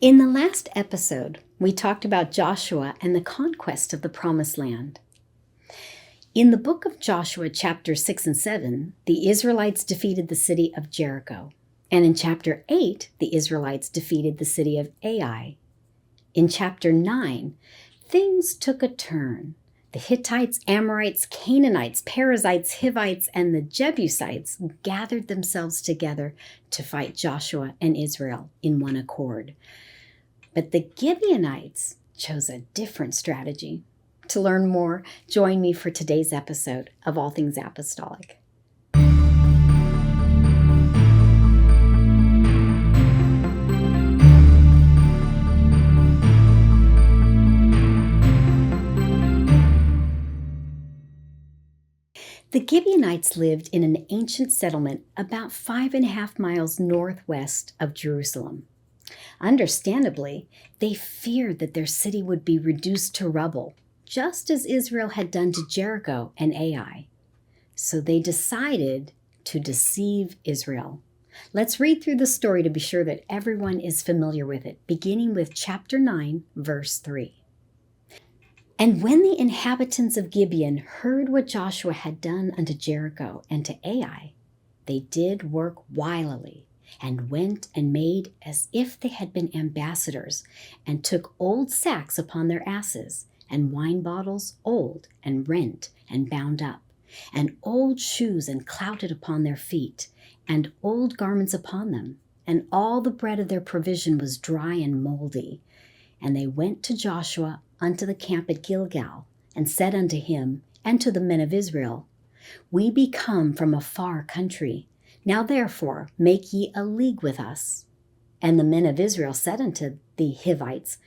In the last episode, we talked about Joshua and the conquest of the Promised Land. In the book of Joshua, chapters 6 and 7, the Israelites defeated the city of Jericho. And in chapter 8, the Israelites defeated the city of Ai. In chapter 9, things took a turn. The Hittites, Amorites, Canaanites, Perizzites, Hivites, and the Jebusites gathered themselves together to fight Joshua and Israel in one accord. But the Gibeonites chose a different strategy. To learn more, join me for today's episode of All Things Apostolic. The Gibeonites lived in an ancient settlement about 5.5 miles northwest of Jerusalem. Understandably, they feared that their city would be reduced to rubble, just as Israel had done to Jericho and Ai. So they decided to deceive Israel. Let's read through the story to be sure that everyone is familiar with it, beginning with chapter 9, verse 3. And when the inhabitants of Gibeon heard what Joshua had done unto Jericho and to Ai, they did work wilily, and went and made as if they had been ambassadors, and took old sacks upon their asses, and wine bottles old, and rent, and bound up, and old shoes and clouted upon their feet, and old garments upon them, and all the bread of their provision was dry and moldy. And they went to Joshua unto the camp at Gilgal, and said unto him and to the men of Israel, We be come from a far country. Now therefore make ye a league with us. And the men of Israel said unto the Hivites,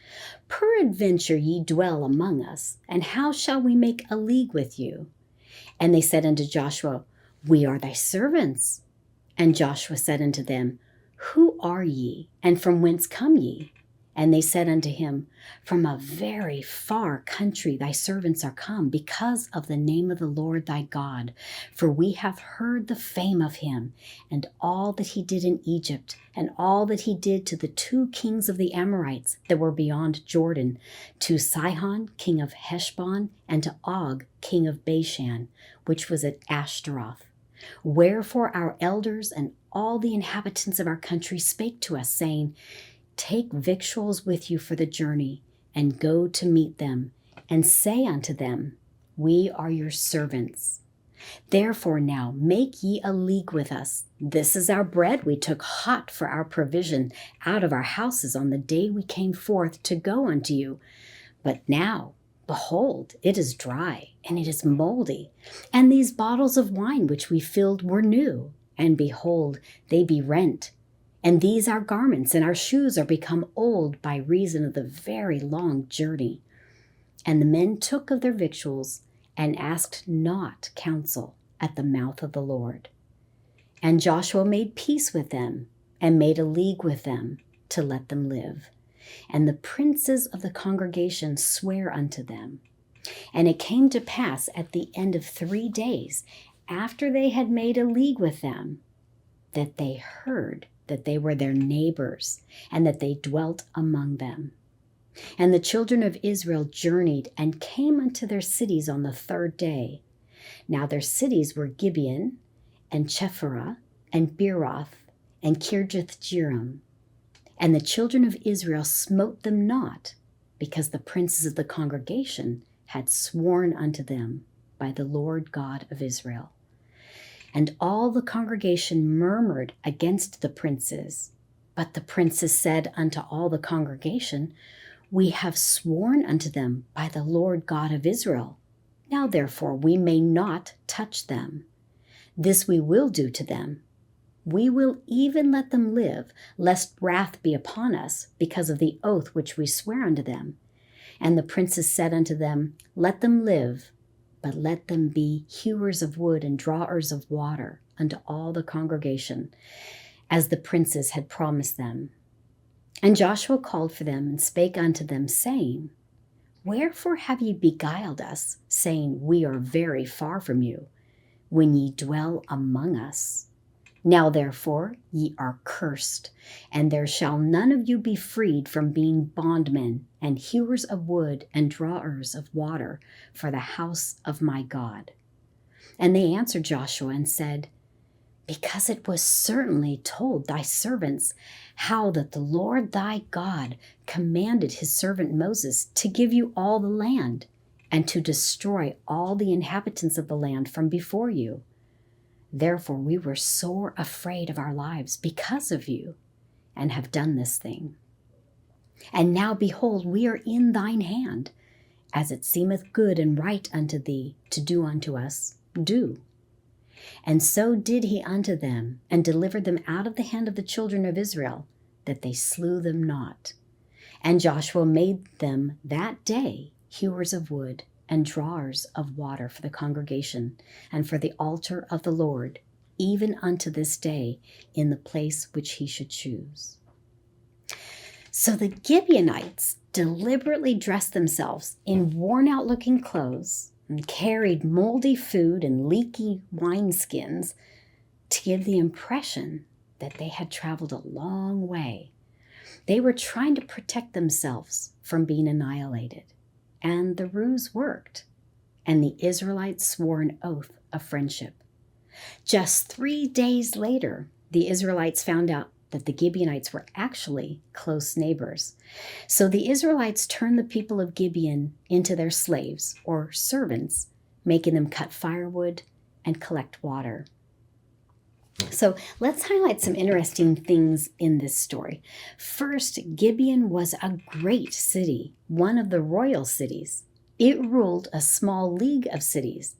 Peradventure ye dwell among us, and how shall we make a league with you? And they said unto Joshua, We are thy servants. And Joshua said unto them, Who are ye, and from whence come ye? And they said unto him, From a very far country thy servants are come, because of the name of the Lord thy God. For we have heard the fame of him, and all that he did in Egypt, and all that he did to the 2 kings of the Amorites that were beyond Jordan, to Sihon king of Heshbon, and to Og king of Bashan, which was at Ashtaroth. Wherefore our elders and all the inhabitants of our country spake to us, saying, Take victuals with you for the journey, and go to meet them, and say unto them, We are your servants. Therefore now make ye a league with us. This is our bread we took hot for our provision out of our houses on the day we came forth to go unto you. But now, behold, it is dry, and it is moldy. And these bottles of wine which we filled were new, and behold, they be rent. And these our garments and our shoes are become old by reason of the very long journey. And the men took of their victuals, and asked not counsel at the mouth of the Lord. And Joshua made peace with them, and made a league with them, to let them live. And the princes of the congregation sware unto them. And it came to pass at the end of 3 days, after they had made a league with them, that they heard that they were their neighbors, and that they dwelt among them. And the children of Israel journeyed, and came unto their cities on the 3rd day. Now their cities were Gibeon, and Chephirah, and Beeroth, and Kirjath-jearim. And the children of Israel smote them not, because the princes of the congregation had sworn unto them by the Lord God of Israel. And all the congregation murmured against the princes. But the princes said unto all the congregation, We have sworn unto them by the Lord God of Israel. Now therefore we may not touch them. This we will do to them. We will even let them live, lest wrath be upon us, because of the oath which we swear unto them. And the princes said unto them, Let them live, but let them be hewers of wood and drawers of water unto all the congregation, as the princes had promised them. And Joshua called for them, and spake unto them, saying, Wherefore have ye beguiled us, saying, We are very far from you, when ye dwell among us? Now therefore ye are cursed, and there shall none of you be freed from being bondmen and hewers of wood and drawers of water for the house of my God. And they answered Joshua and said, Because it was certainly told thy servants how that the Lord thy God commanded his servant Moses to give you all the land, and to destroy all the inhabitants of the land from before you. Therefore we were sore afraid of our lives because of you, and have done this thing. And now behold, we are in thine hand, as it seemeth good and right unto thee to do unto us, do. And so did he unto them, and delivered them out of the hand of the children of Israel, that they slew them not. And Joshua made them that day hewers of wood and drawers of water for the congregation, and for the altar of the Lord, even unto this day, in the place which he should choose. So the Gibeonites deliberately dressed themselves in worn-out-looking clothes and carried moldy food and leaky wineskins to give the impression that they had traveled a long way. They were trying to protect themselves from being annihilated. And the ruse worked, and the Israelites swore an oath of friendship. Just 3 days later, the Israelites found out that the Gibeonites were actually close neighbors. So the Israelites turned the people of Gibeon into their slaves or servants, making them cut firewood and collect water. So let's highlight some interesting things in this story. First, Gibeon was a great city, one of the royal cities. It ruled a small league of cities.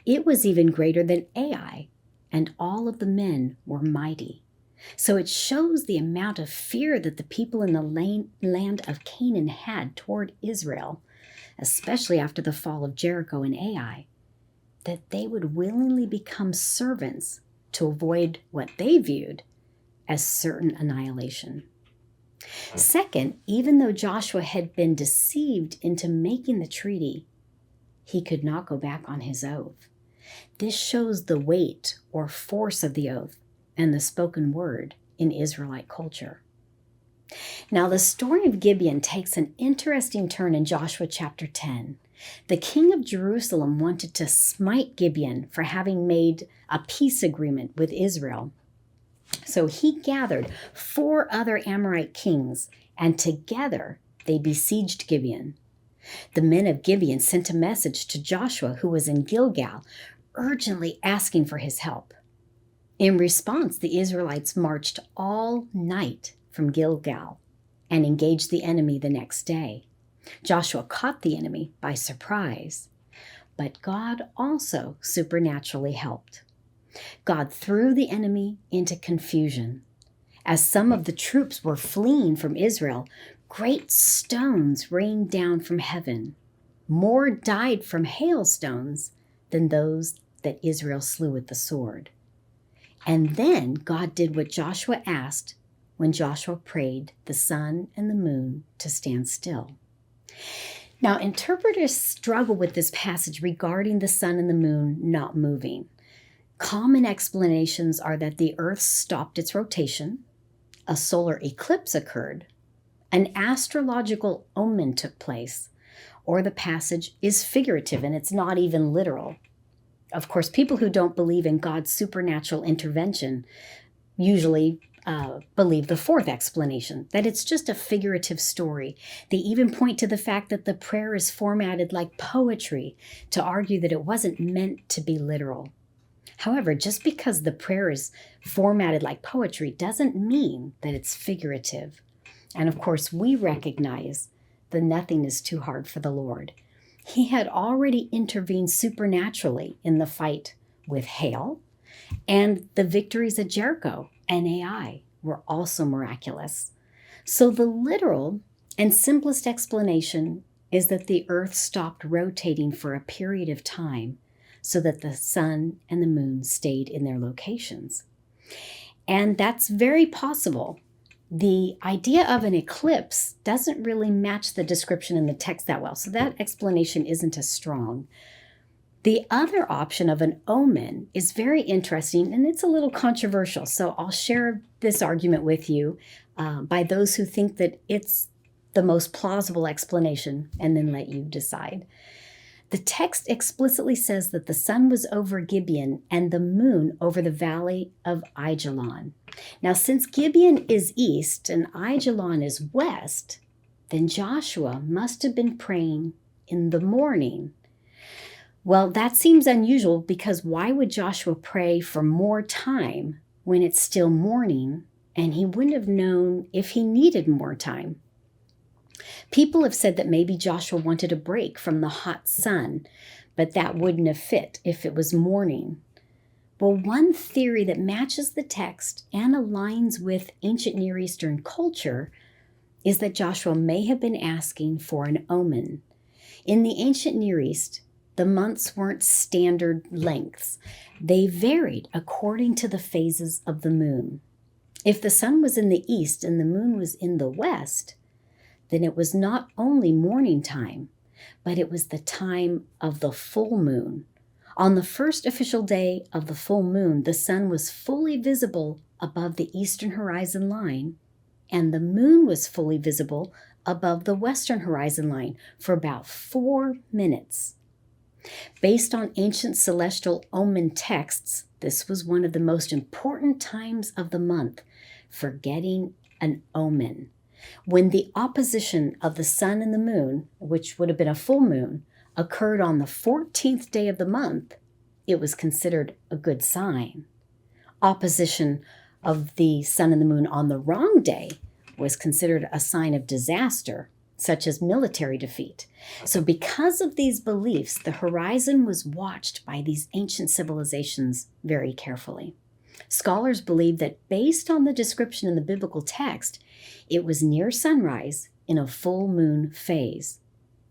It was even greater than Ai, and all of the men were mighty. So it shows the amount of fear that the people in the land of Canaan had toward Israel, especially after the fall of Jericho and Ai, that they would willingly become servants to avoid what they viewed as certain annihilation. Second, even though Joshua had been deceived into making the treaty, he could not go back on his oath. This shows the weight or force of the oath and the spoken word in Israelite culture. Now, the story of Gibeon takes an interesting turn in Joshua chapter 10. The king of Jerusalem wanted to smite Gibeon for having made a peace agreement with Israel. So he gathered 4 other Amorite kings, and together they besieged Gibeon. The men of Gibeon sent a message to Joshua, who was in Gilgal, urgently asking for his help. In response, the Israelites marched all night from Gilgal and engaged the enemy the next day. Joshua caught the enemy by surprise, but God also supernaturally helped. God threw the enemy into confusion. As some of the troops were fleeing from Israel, great stones rained down from heaven. More died from hailstones than those that Israel slew with the sword. And then God did what Joshua asked when Joshua prayed the sun and the moon to stand still. Now, interpreters struggle with this passage regarding the sun and the moon not moving. Common explanations are that the earth stopped its rotation, a solar eclipse occurred, an astrological omen took place, or the passage is figurative and it's not even literal. Of course, people who don't believe in God's supernatural intervention usually believe the fourth explanation, that it's just a figurative story. They even point to the fact that the prayer is formatted like poetry to argue that it wasn't meant to be literal. However, just because the prayer is formatted like poetry doesn't mean that it's figurative. And of course, we recognize that nothing is too hard for the Lord. He had already intervened supernaturally in the fight with hail, and the victories at Jericho and Ai were also miraculous. So the literal and simplest explanation is that the earth stopped rotating for a period of time so that the sun and the moon stayed in their locations. And that's very possible. The idea of an eclipse doesn't really match the description in the text that well, so that explanation isn't as strong. The other option of an omen is very interesting, and it's a little controversial. So I'll share this argument with you by those who think that it's the most plausible explanation, and then let you decide. The text explicitly says that the sun was over Gibeon and the moon over the valley of Ajalon. Now, since Gibeon is east and Ajalon is west, then Joshua must have been praying in the morning. Well, that seems unusual, because why would Joshua pray for more time when it's still morning, and he wouldn't have known if he needed more time? People have said that maybe Joshua wanted a break from the hot sun, but that wouldn't have fit if it was morning. Well, one theory that matches the text and aligns with ancient Near Eastern culture is that Joshua may have been asking for an omen. In the ancient Near East, the months weren't standard lengths. They varied according to the phases of the moon. If the sun was in the east and the moon was in the west, then it was not only morning time, but it was the time of the full moon. On the first official day of the full moon, the sun was fully visible above the eastern horizon line, and the moon was fully visible above the western horizon line for about 4 minutes. Based on ancient celestial omen texts, this was one of the most important times of the month for getting an omen. When the opposition of the sun and the moon, which would have been a full moon, occurred on the 14th day of the month, it was considered a good sign. Opposition of the sun and the moon on the wrong day was considered a sign of disaster, such as military defeat. So because of these beliefs, the horizon was watched by these ancient civilizations very carefully. Scholars believe that based on the description in the biblical text, it was near sunrise in a full moon phase.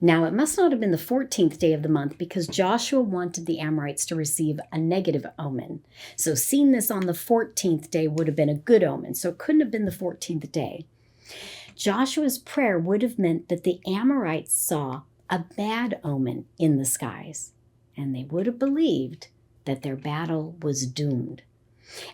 Now, it must not have been the 14th day of the month, because Joshua wanted the Amorites to receive a negative omen. So seeing this on the 14th day would have been a good omen. So it couldn't have been the 14th day. Joshua's prayer would have meant that the Amorites saw a bad omen in the skies, and they would have believed that their battle was doomed.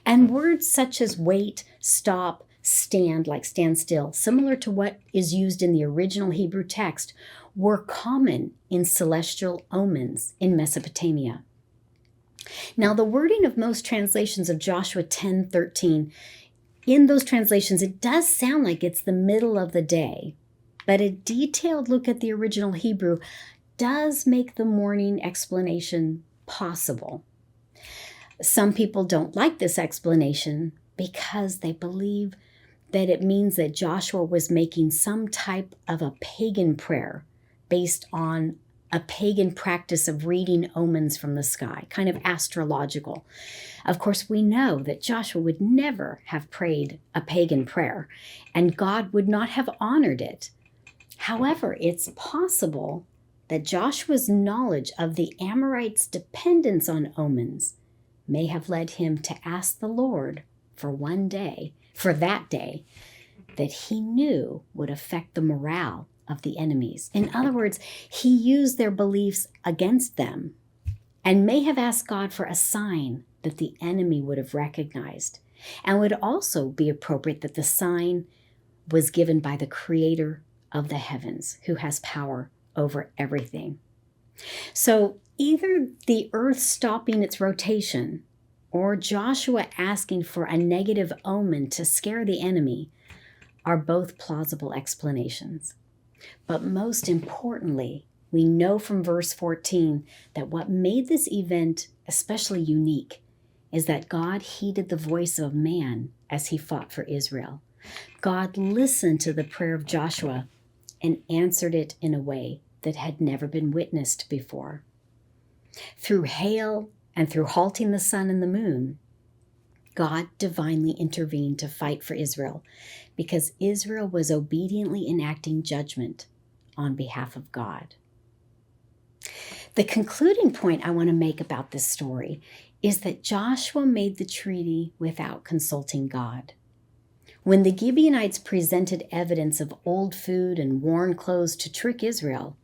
And words such as wait, stop, stand, like stand still, similar to what is used in the original Hebrew text, were common in celestial omens in Mesopotamia. Now, the wording of most translations of Joshua 10:13, in those translations, it does sound like it's the middle of the day, but a detailed look at the original Hebrew does make the morning explanation possible. Some people don't like this explanation because they believe that it means that Joshua was making some type of a pagan prayer based on a pagan practice of reading omens from the sky, kind of astrological. Of course, we know that Joshua would never have prayed a pagan prayer, and God would not have honored it. However, it's possible that Joshua's knowledge of the Amorites' dependence on omens may have led him to ask the Lord for that day, that he knew would affect the morale of the enemies. In other words, he used their beliefs against them and may have asked God for a sign that the enemy would have recognized, and would also be appropriate that the sign was given by the Creator of the heavens, who has power over everything. So either the earth stopping its rotation or Joshua asking for a negative omen to scare the enemy are both plausible explanations. But most importantly, we know from verse 14 that what made this event especially unique is that God heeded the voice of man as he fought for Israel. God listened to the prayer of Joshua and answered it in a way that had never been witnessed before. Through hail and through halting the sun and the moon, God divinely intervened to fight for Israel, because Israel was obediently enacting judgment on behalf of God. The concluding point I want to make about this story is that Joshua made the treaty without consulting God. When the Gibeonites presented evidence of old food and worn clothes to trick Israel,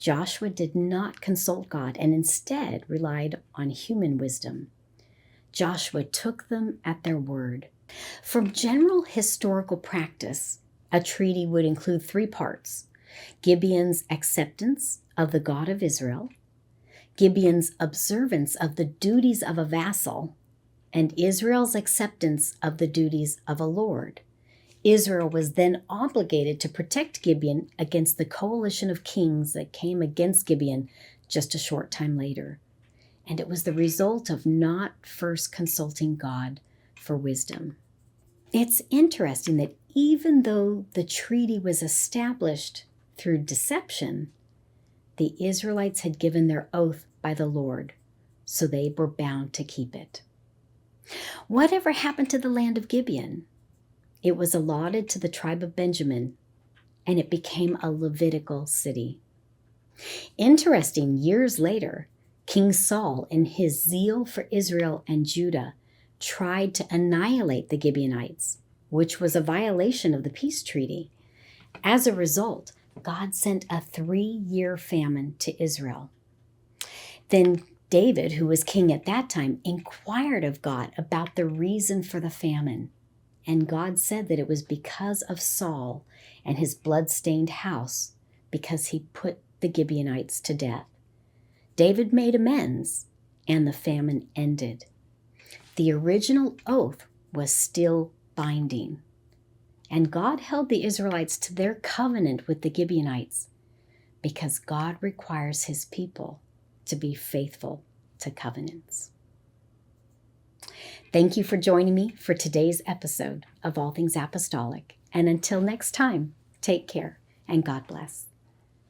Joshua did not consult God and instead relied on human wisdom. Joshua took them at their word. From general historical practice, a treaty would include 3 parts: Gibeon's acceptance of the God of Israel, Gibeon's observance of the duties of a vassal, and Israel's acceptance of the duties of a lord. Israel was then obligated to protect Gibeon against the coalition of kings that came against Gibeon just a short time later. And it was the result of not first consulting God for wisdom. It's interesting that even though the treaty was established through deception, the Israelites had given their oath by the Lord, so they were bound to keep it. Whatever happened to the land of Gibeon? It was allotted to the tribe of Benjamin, and it became a Levitical city. Interesting, years later, King Saul, in his zeal for Israel and Judah, tried to annihilate the Gibeonites, which was a violation of the peace treaty. As a result, God sent a 3-year famine to Israel. Then David, who was king at that time, inquired of God about the reason for the famine. And God said that it was because of Saul and his blood-stained house, because he put the Gibeonites to death. David made amends, and the famine ended. The original oath was still binding, and God held the Israelites to their covenant with the Gibeonites, because God requires his people to be faithful to covenants. Thank you for joining me for today's episode of All Things Apostolic. And until next time, take care and God bless.